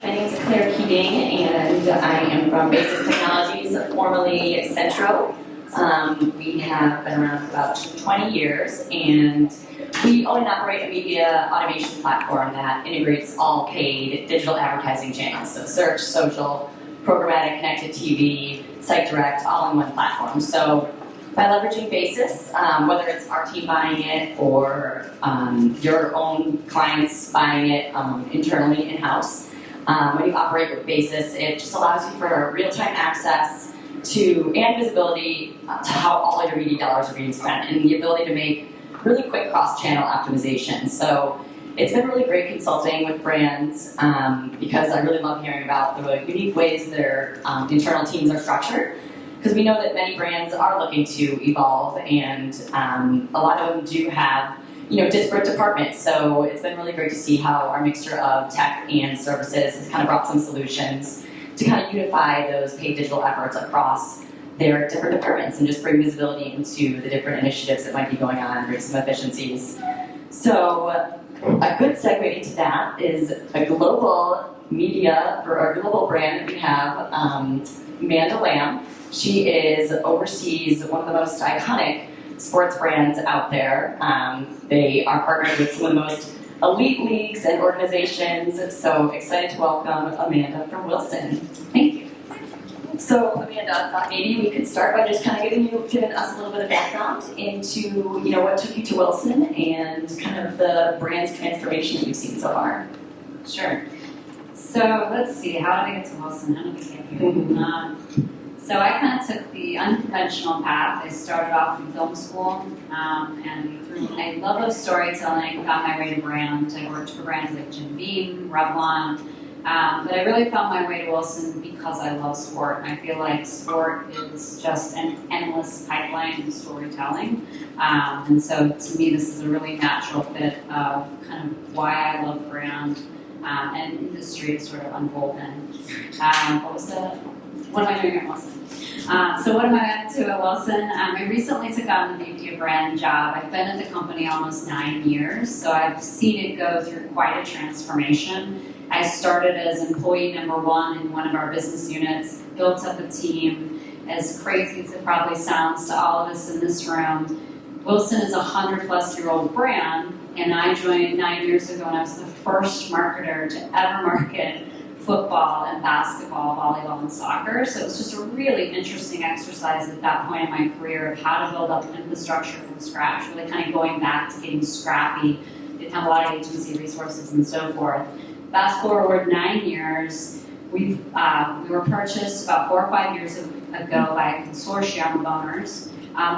My name is Keating, and I am from Basis Technologies, formerly Centro. We have been around for about 20 years, and we own and operate a media automation platform that integrates all paid digital advertising channels, so search, social, programmatic, connected TV, site direct, all in one platform. So by leveraging Basis, whether it's our team buying it or your own clients buying it internally in-house, when you operate with Basis, it just allows you for real-time access to and visibility to how all your media dollars are being spent, and the ability to make really quick cross-channel optimization. So it's been really great consulting with brands because I really love hearing about the unique ways their internal teams are structured, because we know that many brands are looking to evolve, and a lot of them do have disparate departments. So it's been really great to see how our mixture of tech and services has kind of brought some solutions to kind of unify those paid digital efforts across their different departments and just bring visibility into the different initiatives that might be going on and bring some efficiencies. So a good segue into that is a global media, or a global brand that we have, Amanda Lamb. She oversees one of the most iconic sports brands out there. They are partnered with some of the most elite leagues and organizations, so excited to welcome Amanda from Wilson. Thank you. So Amanda, I thought maybe we could start by just kind of giving us a little bit of background into what took you to Wilson and kind of the brand's transformation that you've seen so far. Sure. So let's see, how did I get to Wilson? How did we get here? So I kind of took the unconventional path. I started off in film school, and through my love of storytelling, found my way to brand. I worked for brands like Jim Beam, Revlon, but I really found my way to Wilson because I love sport. And I feel like sport is just an endless pipeline of storytelling. And so to me, this is a really natural fit of kind of why I love brand and industry to sort of unfold in. What am I doing at Wilson? So what am I up to at Wilson? I recently took on the VP of brand job. I've been at the company almost 9 years, so I've seen it go through quite a transformation. I started as employee number 1 in one of our business units, built up a team. As crazy as it probably sounds to all of us in this room, Wilson is a 100-plus-year-old brand, and I joined 9 years ago, and I was the first marketer to ever market football and basketball, volleyball, and soccer. So it was just a really interesting exercise at that point in my career of how to build up infrastructure from scratch, really kind of going back to getting scrappy. Didn't have a lot of agency resources and so forth. Fast forward 9 years, we were purchased about 4 or 5 years ago by a consortium of owners,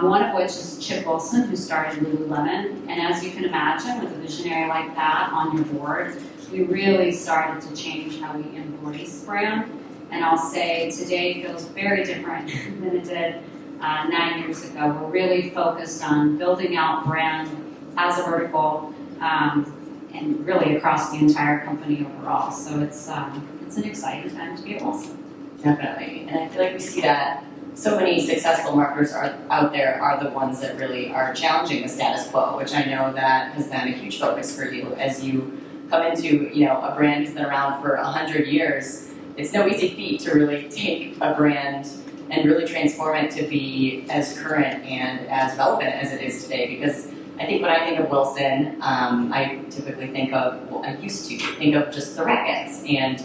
one of which is Chip Wilson, who started Lululemon. And as you can imagine, with a visionary like that on your board, we really started to change how we embrace brand. And I'll say today feels very different than it did 9 years ago. We're really focused on building out brand as a vertical and really across the entire company overall. So it's an exciting time to be at Wilson. Definitely, and I feel like we see that so many successful marketers out there are the ones that really are challenging the status quo, which I know that has been a huge focus for you as you come into a brand that's been around for 100 years. It's no easy feat to really take a brand and really transform it to be as current and as relevant as it is today. Because I think when I think of Wilson, I typically I used to think of just the rackets and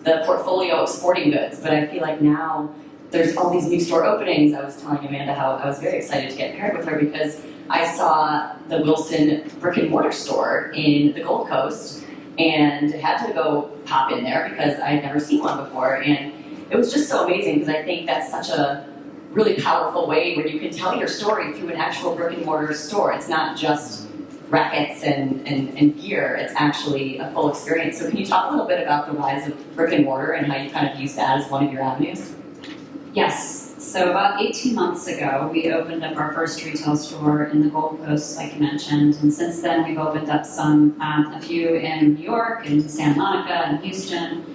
the portfolio of sporting goods. But I feel like now there's all these new store openings. I was telling Amanda how I was very excited to get paired with her because I saw the Wilson brick and mortar store in the Gold Coast and had to go pop in there because I had never seen one before. And it was just so amazing because I think that's such a really powerful way where you can tell your story through an actual brick and mortar store. It's not just rackets and gear, it's actually a full experience. So can you talk a little bit about the rise of brick and mortar and how you kind of use that as one of your avenues? Yes. So about 18 months ago, we opened up our first retail store in the Gold Coast, like you mentioned, and since then we've opened up a few in New York, and Santa Monica, and Houston.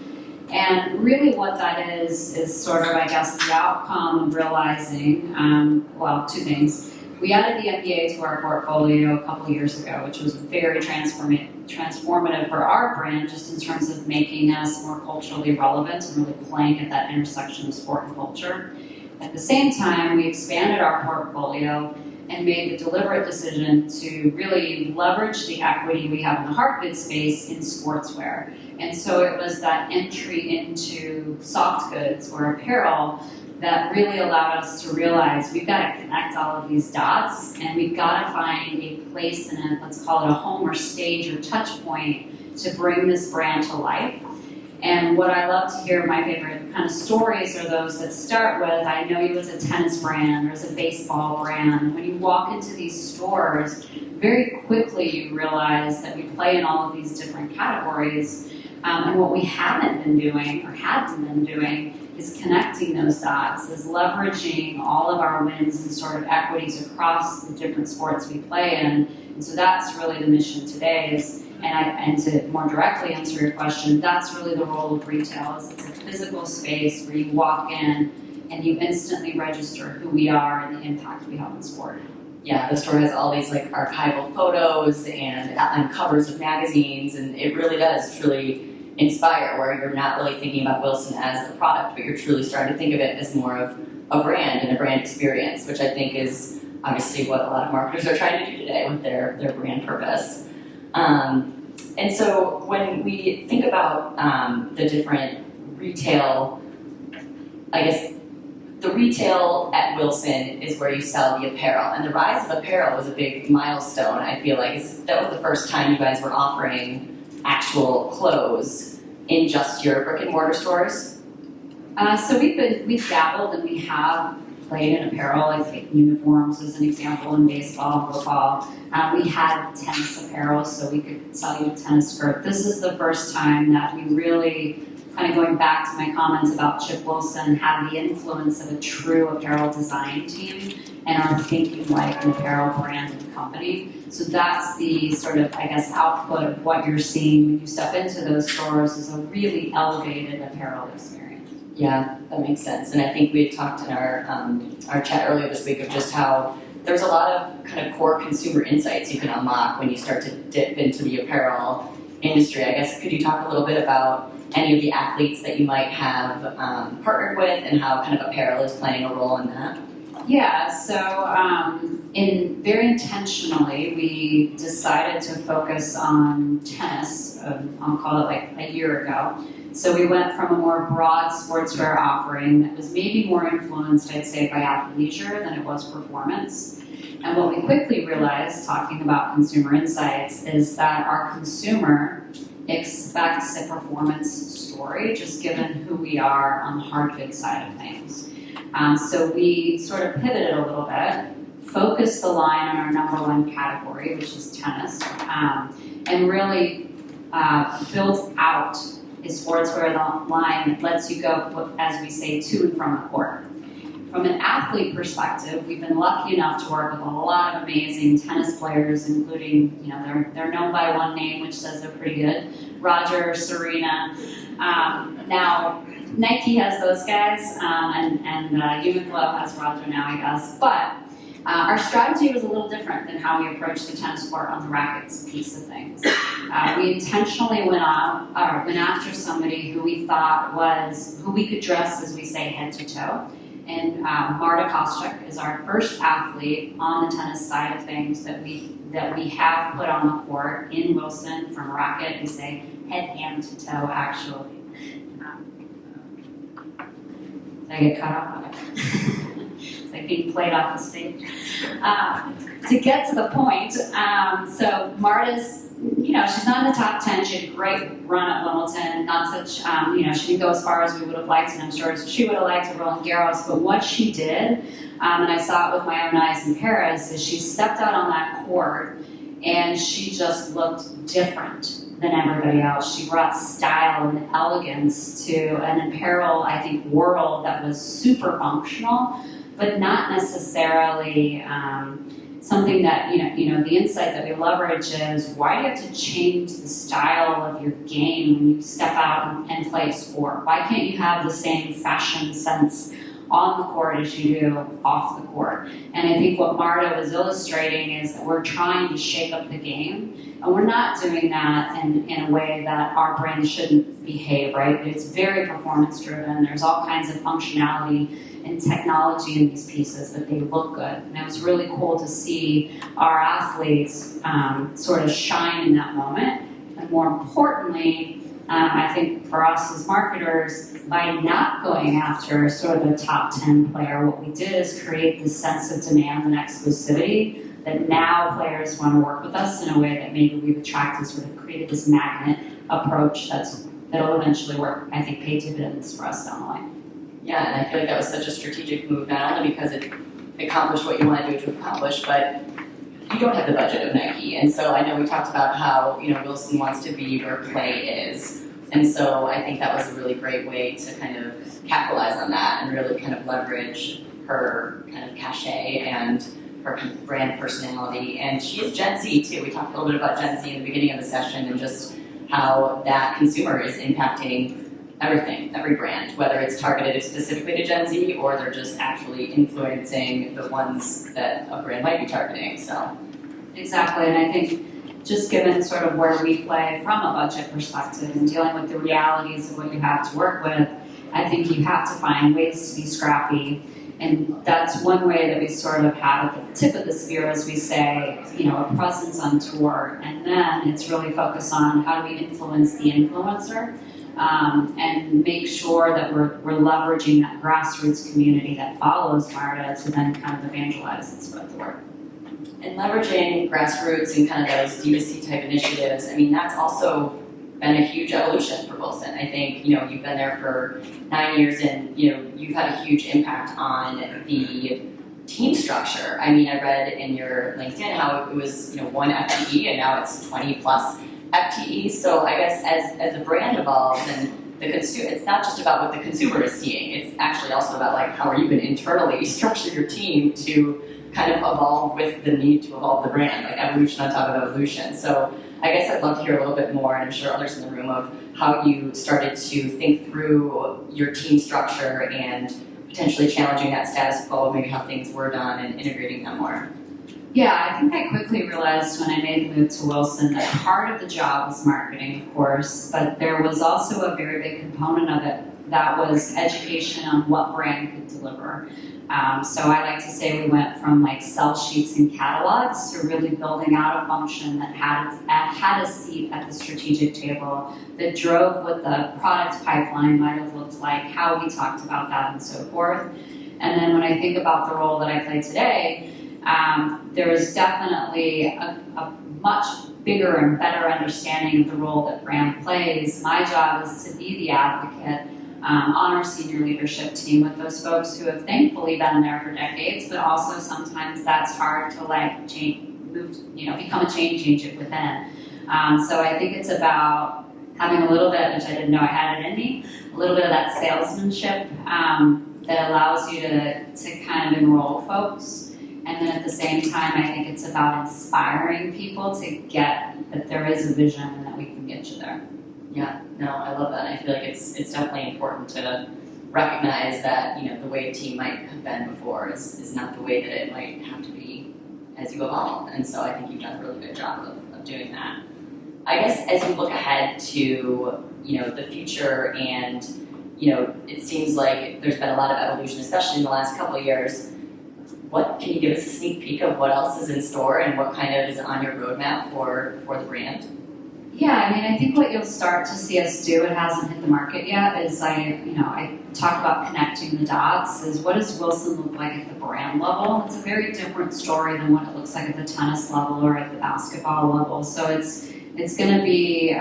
And really what that is sort of, I guess, the outcome of realizing, 2 things. we added the NBA to our portfolio a couple years ago, which was very transformative for our brand, just in terms of making us more culturally relevant and really playing at that intersection of sport and culture. At the same time, we expanded our portfolio and made the deliberate decision to really leverage the equity we have in the hard goods space in sportswear. And so it was that entry into soft goods or apparel that really allowed us to realize we've got to connect all of these dots, and we've got to find a place in it, let's call it a home or stage or touch point, to bring this brand to life. And what I love to hear, my favorite kind of stories are those that start with, I know you as a tennis brand or as a baseball brand. When you walk into these stores, very quickly you realize that we play in all of these different categories. And what we haven't been doing or hadn't been doing is connecting those dots, is leveraging all of our wins and sort of equities across the different sports we play in. And so that's really the mission today and to more directly answer your question, that's really the role of retail. Is it's a physical space where you walk in and you instantly register who we are and the impact we have on sport. Yeah, the store has all these like archival photos and covers of magazines, and it really does truly inspire, where you're not really thinking about Wilson as the product, but you're truly starting to think of it as more of a brand and a brand experience, which I think is obviously what a lot of marketers are trying to do today with their brand purpose. And so when we think about the different retail, I guess the retail at Wilson is where you sell the apparel, and the rise of apparel was a big milestone, I feel like. That was the first time you guys were offering actual clothes in just your brick and mortar stores? So we've dabbled and we have played in apparel, like uniforms as an example in baseball, football. We had tennis apparel, so we could sell you a tennis skirt. This is the first time that we really, kind of going back to my comments about Chip Wilson, had the influence of a true apparel design team and are thinking like an apparel brand and company. So that's the sort of, I guess, output of what you're seeing when you step into those stores, is a really elevated apparel experience. Yeah, that makes sense. And I think we had talked in our chat earlier this week of just how there's a lot of kind of core consumer insights you can unlock when you start to dip into the apparel industry. I guess, could you talk a little bit about any of the athletes that you might have partnered with and how kind of apparel is playing a role in that? Yeah, so very intentionally, we decided to focus on tennis, I'll call it like a year ago. So we went from a more broad sportswear offering that was maybe more influenced, I'd say, by athleisure than it was performance. And what we quickly realized, talking about consumer insights, is that our consumer expects a performance story, just given who we are on the hard goods side of things. So we sort of pivoted a little bit, focused the line on our number one category, which is tennis, and really built out a sportswear line that lets you go, as we say, to and from the court. From an athlete perspective, we've been lucky enough to work with a lot of amazing tennis players, including, they're known by one name, which says they're pretty good, Roger, Serena. Now, Nike has those guys, and Uniqlo has Roger now, I guess. But our strategy was a little different than how we approached the tennis court on the rackets piece of things. We intentionally went after somebody who we thought who we could dress, as we say, head to toe. And Marta Kostyuk is our first athlete on the tennis side of things that we have put on the court in Wilson from racket. We say hand to toe, actually. Did I get cut off? It's like being played off the stage. To get to the point, so Marta's, she's not in the top 10. She had a great run at Wimbledon. Not such, she didn't go as far as we would have liked, and I'm sure she would have liked to Roland Garros. But what she did, and I saw it with my own eyes in Paris, is she stepped out on that court and she just looked different than everybody else. She brought style and elegance to an apparel, I think, world that was super functional, but not necessarily something that, the insight that we leverage is, why do you have to change the style of your game when you step out and play a sport? Why can't you have the same fashion sense on the court as you do off the court. And I think what Marta was illustrating is that we're trying to shake up the game, and we're not doing that in a way that our brand shouldn't behave, right? It's very performance driven. There's all kinds of functionality and technology in these pieces, but they look good. And it was really cool to see our athletes sort of shine in that moment. And more importantly, I think for us as marketers, by not going after sort of a top 10 player, what we did is create this sense of demand and exclusivity that now players want to work with us in a way that maybe we've attracted, sort of created this magnet approach that'll eventually work, I think, pay dividends for us down the line. Yeah, and I feel like that was such a strategic move, not only because it accomplished what you wanted it to accomplish, but you don't have the budget of Nike. And so I know we talked about how, Wilson wants to be where play is. And so I think that was a really great way to kind of capitalize on that and really kind of leverage her kind of cachet and her kind of brand personality. And she is Gen Z too. We talked a little bit about Gen Z in the beginning of the session and just how that consumer is impacting everything, every brand, whether it's targeted specifically to Gen Z or they're just actually influencing the ones that a brand might be targeting. So exactly, and I think just given sort of where we play from a budget perspective and dealing with the realities of what you have to work with, I think you have to find ways to be scrappy. And that's one way that we sort of have at the tip of the spear, as we say, a presence on tour. And then it's really focused on how do we influence the influencer and make sure that we're leveraging that grassroots community that follows Marta to then kind of evangelize and spread the word. And leveraging grassroots and kind of those D2C type initiatives, that's also been a huge evolution for Wilson. I think, you've been there for 9 years and, you've had a huge impact on the team structure. I read in your LinkedIn how it was, 1 FTE and now it's 20 plus FTEs. So I guess as the brand evolves and the consumer, it's not just about what the consumer is seeing. It's actually also about how are you going to internally structure your team to kind of evolve with the need to evolve the brand, evolution on top of evolution. So I guess I'd love to hear a little bit more, and I'm sure others in the room, of how you started to think through your team structure and potentially challenging that status quo, maybe how things were done and integrating them more. Yeah, I think I quickly realized when I made the move to Wilson that part of the job was marketing, of course, but there was also a very big component of it that was education on what brand could deliver. So I like to say we went from sell sheets and catalogs to really building out a function that had a seat at the strategic table, that drove what the product pipeline might have looked like, how we talked about that, and so forth. And then when I think about the role that I play today, there is definitely a much bigger and better understanding of the role that brand plays. My job is to be the advocate on our senior leadership team with those folks who have thankfully been there for decades, but also sometimes that's hard to become a change agent within. So I think it's about having a little bit, which I didn't know I had it in me, a little bit of that salesmanship that allows you to kind of enroll folks. And then at the same time, I think it's about inspiring people to get that there is a vision and that we can get you there. Yeah, no, I love that. I feel like it's definitely important to recognize that, the way a team might have been before is not the way that it might have to be as you evolve. And so I think you've done a really good job of doing that. I guess as you look ahead to, the future and, it seems like there's been a lot of evolution, especially in the last couple of years. What can you give us a sneak peek of what else is in store and what kind of is on your roadmap for the brand? Yeah, I think what you'll start to see us do, it hasn't hit the market yet, is I talk about connecting the dots, is what does Wilson look like at the brand level? It's a very different story than what it looks like at the tennis level or at the basketball level. So it's going to be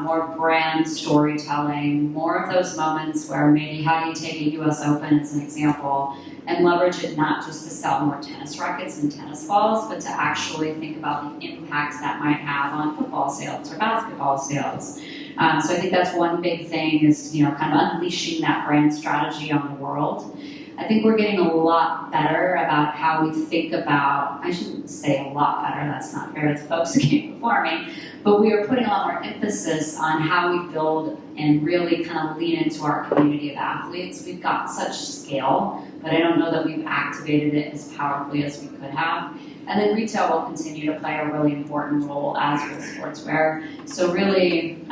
more brand storytelling, more of those moments where maybe how do you take a US Open as an example and leverage it not just to sell more tennis rackets and tennis balls, but to actually think about the impact that might have on football sales or basketball sales. So I think that's one big thing is, kind of unleashing that brand strategy on the world. I think we're getting a lot better about how we think about, I shouldn't say a lot better, that's not fair to the folks who came before me, but we are putting a lot more emphasis on how we build and really kind of lean into our community of athletes. We've got such scale, but I don't know that we've activated it as powerfully as we could have. And then retail will continue to play a really important role, as will sportswear. So really,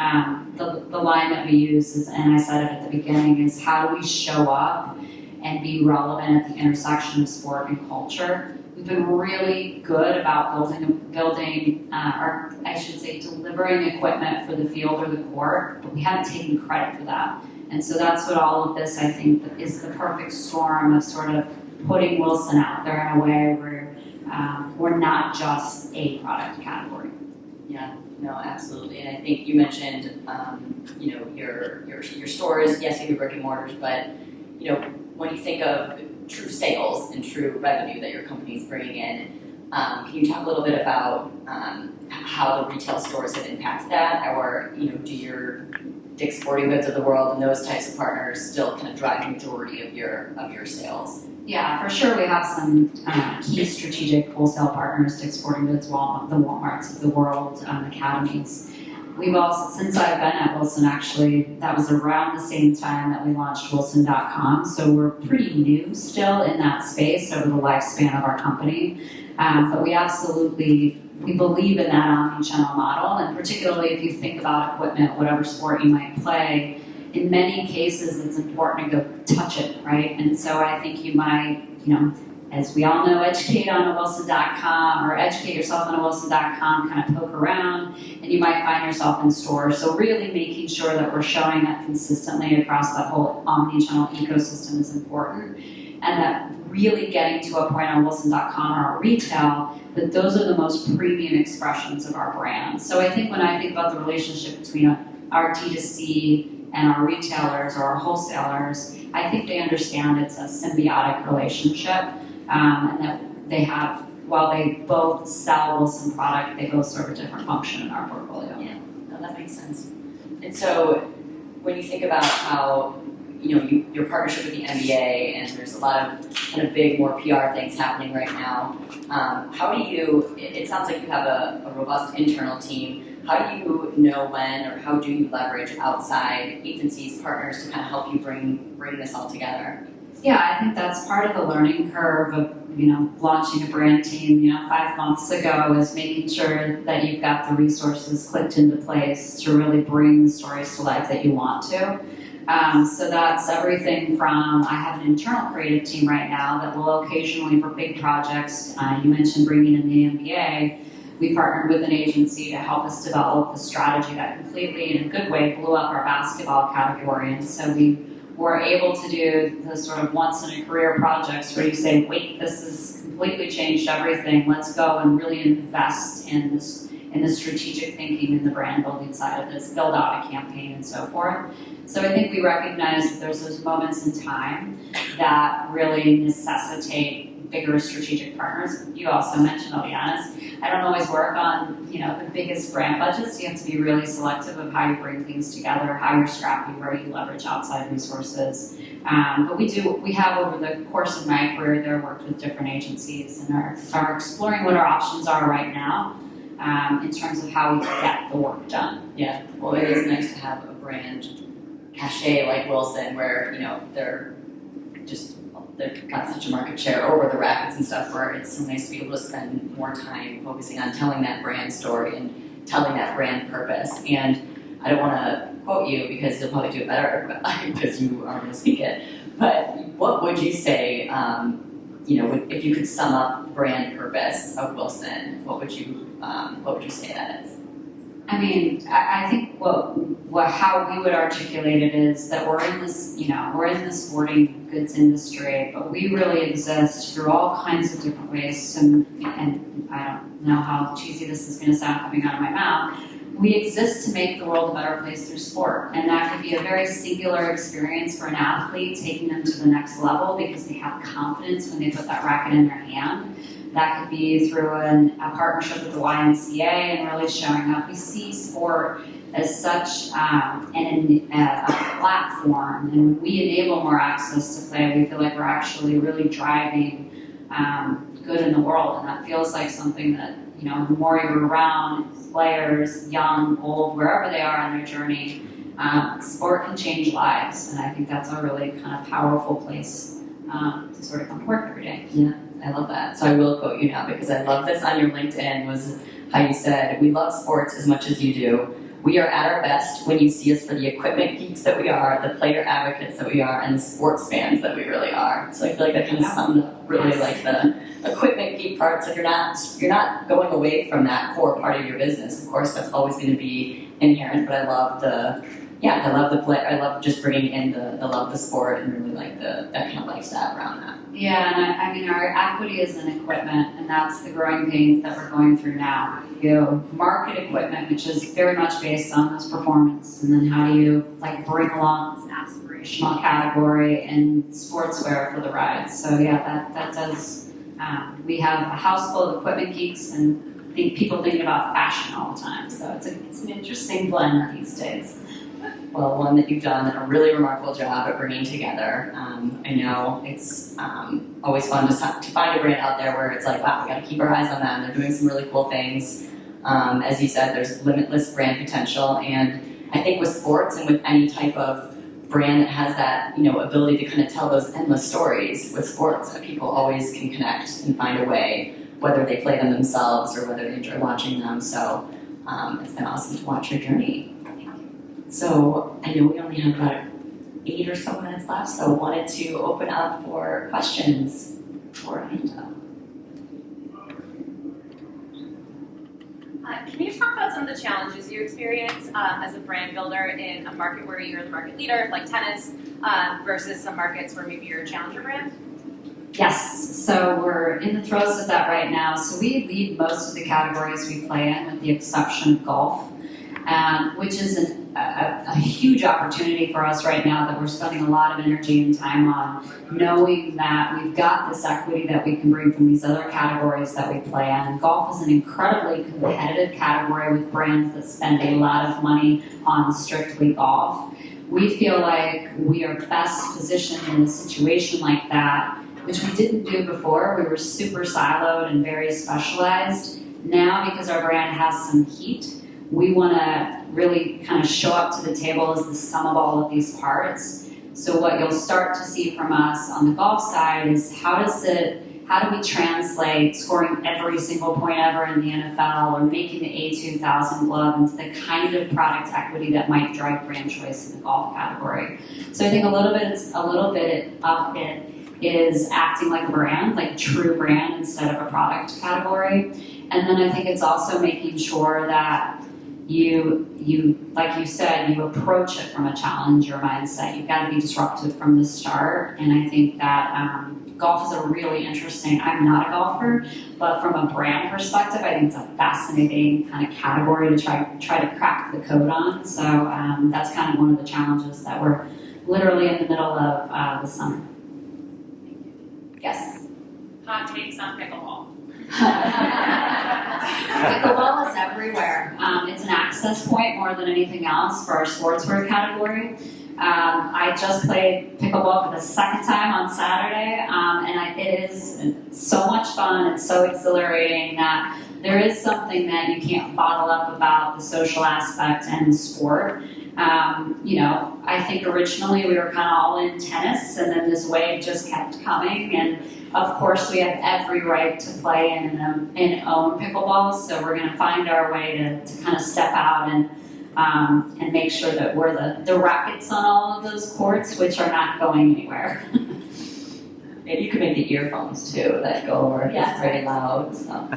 the line that we use is, and I said it at the beginning, is how do we show up and be relevant at the intersection of sport and culture. We've been really good about building, or I should say delivering equipment for the field or the court, but we haven't taken credit for that. And so that's what all of this, I think, is the perfect storm of sort of putting Wilson out there in a way where we're not just a product category. Yeah, no, absolutely. And I think you mentioned, your stores, yes, you do brick and mortars, but, when you think of true sales and true revenue that your company's bringing in, can you talk a little bit about how the retail stores have impacted that, or, do your Dick's Sporting Goods of the world and those types of partners still kind of drive the majority of your sales? Yeah, for sure we have some key strategic wholesale partners, Dick's Sporting Goods, the Walmarts of the world, academies. We've also, since I've been at Wilson, actually, that was around the same time that we launched Wilson.com, so we're pretty new still in that space over the lifespan of our company. But we believe in that omnichannel model, and particularly if you think about equipment, whatever sport you might play, in many cases it's important to go touch it, right? And so I think you might, as we all know, educate on a Wilson.com or educate yourself on a Wilson.com, kind of poke around, and you might find yourself in stores. So really making sure that we're showing up consistently across the whole omnichannel ecosystem is important, and that really getting to a point on Wilson.com or our retail, that those are the most premium expressions of our brand. So I think when I think about the relationship between our D2C and our retailers or our wholesalers, I think they understand it's a symbiotic relationship, and that they have, while they both sell Wilson product, they both serve a different function in our portfolio. Yeah, no, that makes sense. And so when you think about how, your partnership with the NBA, and there's a lot of kind of big, more PR things happening right now, how do you, it sounds like you have a robust internal team. How do you know when, or how do you leverage outside agencies, partners to kind of help you bring this all together? Yeah, I think that's part of the learning curve of, launching a brand team, 5 months ago, is making sure that you've got the resources clicked into place to really bring the stories to life that you want to. So that's everything from, I have an internal creative team right now that will occasionally, for big projects, you mentioned bringing in the NBA, we partnered with an agency to help us develop a strategy that completely, in a good way, blew up our basketball category. And so we were able to do the sort of once-in-a-career projects where you say, wait, this has completely changed everything. Let's go and really invest in the strategic thinking and the brand building side of this, build out a campaign and so forth. So I think we recognize that there's those moments in time that really necessitate bigger strategic partners. You also mentioned, I'll be honest, I don't always work on, the biggest brand budgets. You have to be really selective of how you bring things together, how you're scrappy, where you leverage outside resources. But we have over the course of my career there worked with different agencies and are exploring what our options are right now in terms of how we get the work done. Yeah, well, it is nice to have a brand cachet like Wilson where, they've got such a market share over the rackets and stuff, where it's so nice to be able to spend more time focusing on telling that brand story and telling that brand purpose. And I don't want to quote you because you'll probably do it better because you are going to speak it. But what would you say, if you could sum up brand purpose of Wilson, what would you say that is? I mean, I think how we would articulate it is that we're in this, we're in the sporting goods industry, but we really exist through all kinds of different ways. And I don't know how cheesy this is going to sound coming out of my mouth. We exist to make the world a better place through sport. And that could be a very singular experience for an athlete, taking them to the next level because they have confidence when they put that racket in their hand. That could be through a partnership with the YMCA and really showing up. We see sport as such a platform, and when we enable more access to play, we feel like we're actually really driving good in the world, and that feels like something that, you know, the more you're around players, young, old, wherever they are on their journey, sport can change lives, and I think that's a really kind of powerful place to sort of come to work every day. Yeah, I love that. So I will quote you now because I love this on your LinkedIn was how you said, "We love sports as much as you do. We are at our best when you see us for the equipment geeks that we are, the player advocates that we are, and the sports fans that we really are." So I feel like that kind of summed up really like the equipment geek parts. If you're not going away from that core part of your business. Of course, that's always going to be inherent. But I love the play. I love just bringing in the love of the sport and really like that kind of lifestyle around that. Yeah, and I mean, our equity is in equipment, and that's the growing pains that we're going through now. You market equipment, which is very much based on this performance, and then how do you like bring along this aspirational category and sportswear for the ride? So yeah, that does. We have a house full of equipment geeks and people thinking about fashion all the time. So it's an interesting blend these days. Well, one that you've done a really remarkable job at bringing together. I know it's always fun to find a brand out there where it's like, wow, we got to keep our eyes on them. They're doing some really cool things. As you said, there's limitless brand potential, and I think with sports and with any type of brand that has that, you know, ability to kind of tell those endless stories with sports, that people always can connect and find a way, whether they play them themselves or whether they enjoy watching them. So it's been awesome to watch your journey. So I know we only have about 8 or so minutes left, so I wanted to open up for questions for Amanda. Can you talk about some of the challenges you experience as a brand builder in a market where you're the market leader, like tennis, versus some markets where maybe you're a challenger brand? Yes, so we're in the throes of that right now. So we lead most of the categories we play in, with the exception of golf, which is a huge opportunity for us right now that we're spending a lot of energy and time on, knowing that we've got this equity that we can bring from these other categories that we play in. Golf is an incredibly competitive category with brands that spend a lot of money on strictly golf. We feel like we are best positioned in a situation like that, which we didn't do before. We were super siloed and very specialized. Now, because our brand has some heat, we want to really kind of show up to the table as the sum of all of these parts. So what you'll start to see from us on the golf side is how do we translate scoring every single point ever in the NFL or making the A2000 glove into the kind of product equity that might drive brand choice in the golf category. So I think a little bit of it is acting like a brand, like a true brand instead of a product category. And then I think it's also making sure that you like you said, you approach it from a challenger mindset. You've got to be disruptive from the start. And I think that golf is a really interesting, I'm not a golfer, but from a brand perspective, I think it's a fascinating kind of category to try to crack the code on. So that's kind of one of the challenges that we're literally in the middle of the summer. Yes? Hot takes on pickleball. Pickleball is everywhere. It's an access point more than anything else for our sportswear category. I just played pickleball for the second time on Saturday, and it is so much fun and so exhilarating that there is something that you can't bottle up about the social aspect and the sport. I think originally we were kind of all in tennis, and then this wave just kept coming, and of course we have every right to play and own pickleball, so we're going to find our way to kind of step out and make sure that we're the rackets on all of those courts, which are not going anywhere. Maybe you could make the earphones too that go over. Yes. It's very loud. So.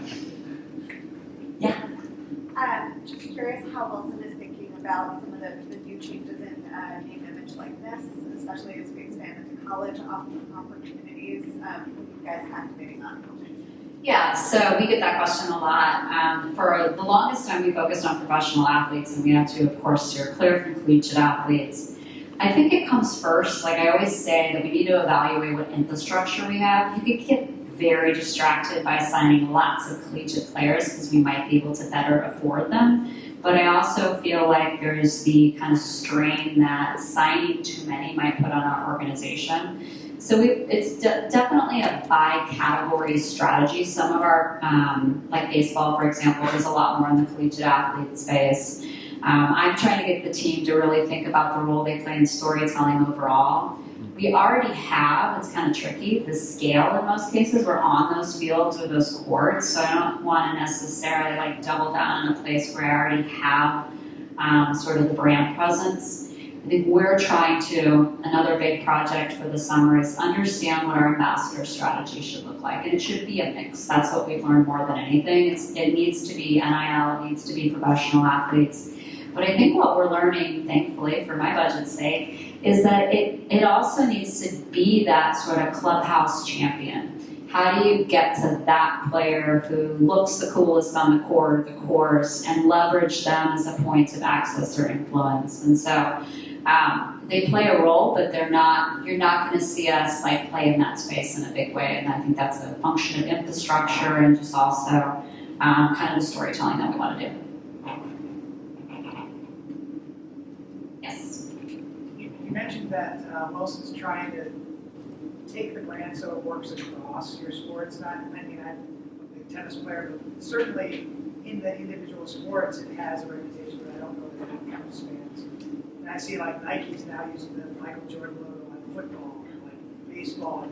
Yeah. Just curious how Wilson is thinking about some of the new changes in name, image, likeness, especially as we expand into college opportunities. You guys activating on? Yeah, so we get that question a lot. For the longest time, we focused on professional athletes, and we had to, of course, steer clear from collegiate athletes. I think it comes first. Like I always say, that we need to evaluate what infrastructure we have. You could get very distracted by signing lots of collegiate players because we might be able to better afford them. But I also feel like there's the kind of strain that signing too many might put on our organization. So it's definitely a by-category strategy. Some of our, like baseball, for example, is a lot more in the collegiate athlete space. I'm trying to get the team to really think about the role they play in storytelling overall. We already have, it's kind of tricky, the scale in most cases. We're on those fields or those courts, so I don't want to necessarily like double down in a place where I already have sort of the brand presence. I think we're trying to, another big project for the summer is understand what our ambassador strategy should look like. And it should be a mix. That's what we've learned more than anything. It needs to be NIL, it needs to be professional athletes. But I think what we're learning, thankfully, for my budget's sake, is that it also needs to be that sort of clubhouse champion. How do you get to that player who looks the coolest on the court or the course and leverage them as a point of access or influence? And so they play a role, but you're not going to see us like play in that space in a big way. And I think that's a function of infrastructure and just also kind of the storytelling that we want to do. Yes. You mentioned that Wilson's trying to take the brand so it works across your sports. I'm a big tennis player, but certainly in the individual sports it has a reputation, but I don't know that it kind of spans. And I see like Nike's now using the Michael Jordan logo on football, like baseball.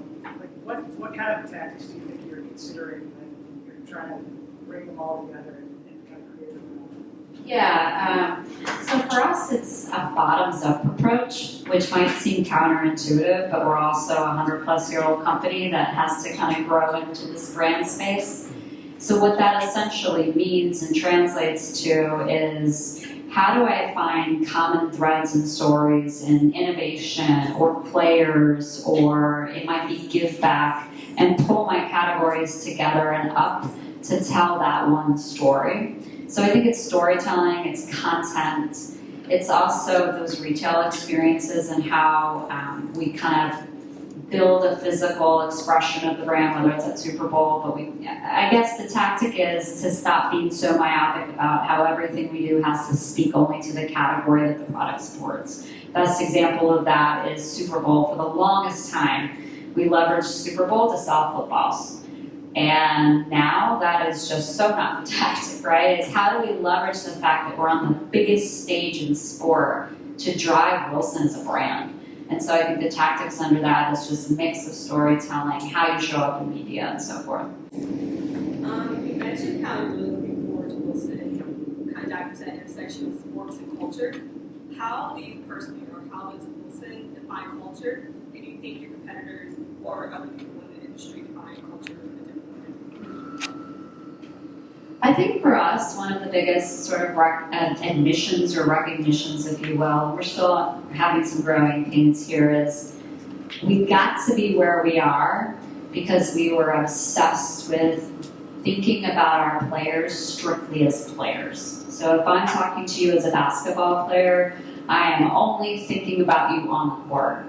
Like what kind of tactics do you think you're considering when you're trying to bring them all together and kind of create a role? Yeah, so for us it's a bottoms-up approach, which might seem counterintuitive, but we're also a 100-plus-year-old company that has to kind of grow into this brand space. So what that essentially means and translates to is, how do I find common threads and stories in innovation or players, or it might be give back, and pull my categories together and up to tell that one story. So I think it's storytelling, it's content, it's also those retail experiences and how we kind of build a physical expression of the brand, whether it's at Super Bowl, but I guess the tactic is to stop being so myopic about how everything we do has to speak only to the category that the product supports. Best example of that is Super Bowl. For the longest time, we leveraged Super Bowl to sell footballs. And now that is just so not the tactic, right? It's how do we leverage the fact that we're on the biggest stage in sport to drive Wilson as a brand. And so I think the tactics under that is just a mix of storytelling, how you show up in media, and so forth. You mentioned how you're really looking forward to Wilson and kind of dive into that intersection of sports and culture. How do you personally, or how does Wilson define culture? And do you think your competitors or other people in the industry define culture in a different way? I think for us, one of the biggest sort of admissions or recognitions, if you will, we're still having some growing pains here, is we got to be where we are because we were obsessed with thinking about our players strictly as players. So if I'm talking to you as a basketball player, I am only thinking about you on the court.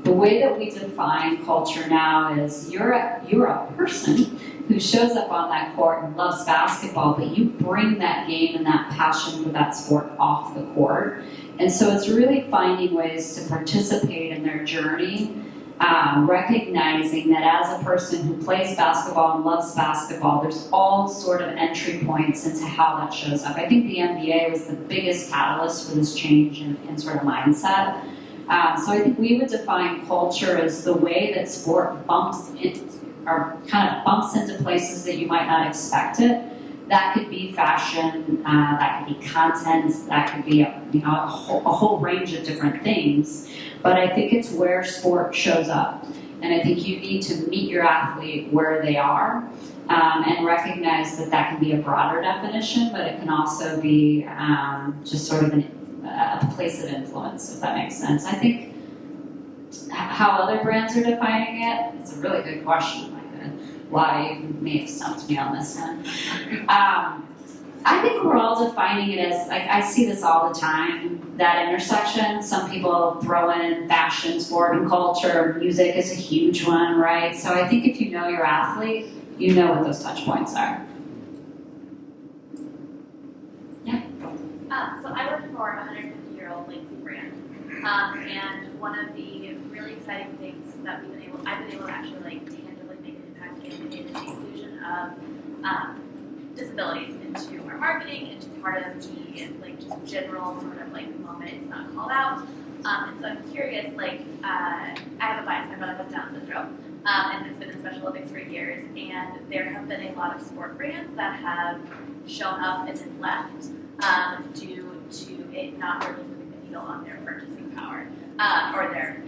The way that we define culture now is you're a person who shows up on that court and loves basketball, but you bring that game and that passion for that sport off the court. And so it's really finding ways to participate in their journey, recognizing that as a person who plays basketball and loves basketball, there's all sort of entry points into how that shows up. I think the NBA was the biggest catalyst for this change in sort of mindset. So I think we would define culture as the way that sport bumps into places that you might not expect it. That could be fashion, that could be content, that could be a whole range of different things. But I think it's where sport shows up. And I think you need to meet your athlete where they are and recognize that that can be a broader definition, but it can also be just sort of a place of influence, if that makes sense. I think how other brands are defining it, it's a really good question. Why you may have stumped me on this one. I think we're all defining it as, like, I see this all the time, that intersection. Some people throw in fashion, sport, and culture. Music is a huge one, right? So I think if you know your athlete, you know what those touch points are. Yeah. And one of the really exciting things that I've been able to actually like tangibly make an impact in is the inclusion of disabilities into our marketing, into part of the like just general sort of like moment it's not called out. And so I'm curious, like I have a bias, my brother has Down syndrome, and has been in Special Olympics for years, and there have been a lot of sport brands that have shown up and then left due to it not really moving the needle on their purchasing power or their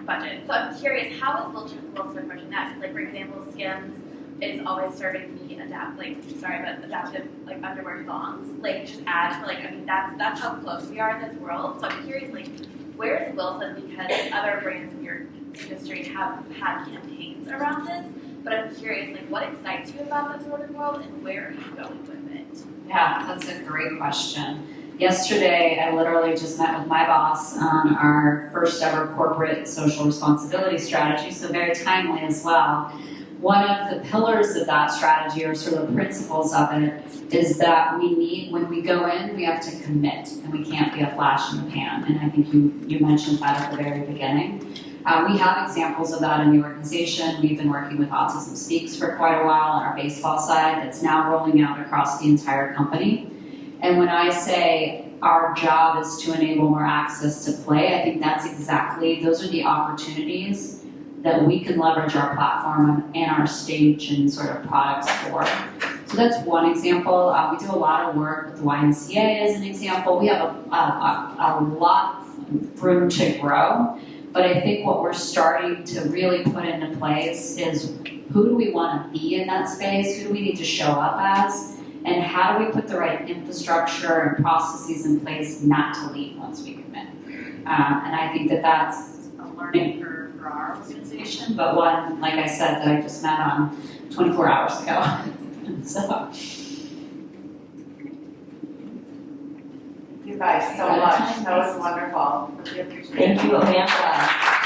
budget. So I'm curious, how is Wilson approaching that? Because like for example, Skims is always serving me adaptive like underwear thongs, like just ads for like that's how close we are in this world. So I'm curious, like where is Wilson, because other brands in your industry have had campaigns around this, but I'm curious, like what excites you about this sort of world and where are you going with it? Yeah, that's a great question. Yesterday, I literally just met with my boss on our first ever corporate social responsibility strategy, so very timely as well. One of the pillars of that strategy, or sort of the principles of it, is that when we go in, we have to commit, and we can't be a flash in the pan. And I think you mentioned that at the very beginning. We have examples of that in the organization. We've been working with Autism Speaks for quite a while on our baseball side. That's now rolling out across the entire company. And when I say our job is to enable more access to play, I think those are the opportunities that we can leverage our platform and our stage and sort of products for. So that's one example. We do a lot of work with the YMCA as an example. We have a lot of room to grow, but I think what we're starting to really put into place is who do we want to be in that space? Who do we need to show up as? And how do we put the right infrastructure and processes in place not to leave once we commit? And I think that's a learning curve for our organization, but one, like I said, that I just met on 24 hours ago. So. Thank you guys so much. That was wonderful. We appreciate it. Thank you, Amanda.